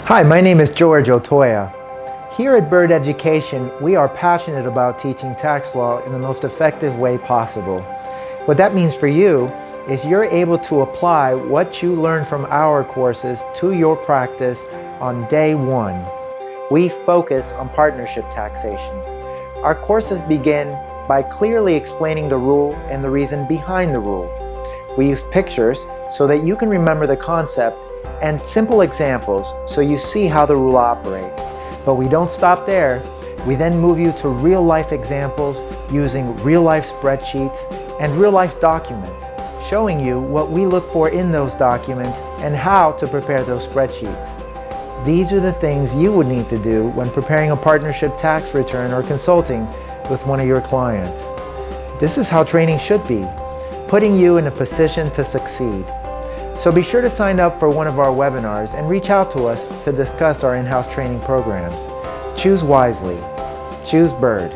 Hi, my name is George Otoya. Here at Bird Education, we are passionate about teaching tax law in the most effective way possible. What that means for you is you're able to apply what you learn from our courses to your practice on day one. We focus on partnership taxation. Our courses begin by clearly explaining the rule and the reason behind the rule. We use pictures so that you can remember the concept and simple examples so you see how the rule operates. But we don't stop there. We then move you to real-life examples using real-life spreadsheets and real-life documents, showing you what we look for in those documents and how to prepare those spreadsheets. These are the things you would need to do when preparing a partnership tax return or consulting with one of your clients. This is how training should be, putting you in a position to succeed. So be sure to sign up for one of our webinars and reach out to us to discuss our in-house training programs. Choose wisely. Choose Bird.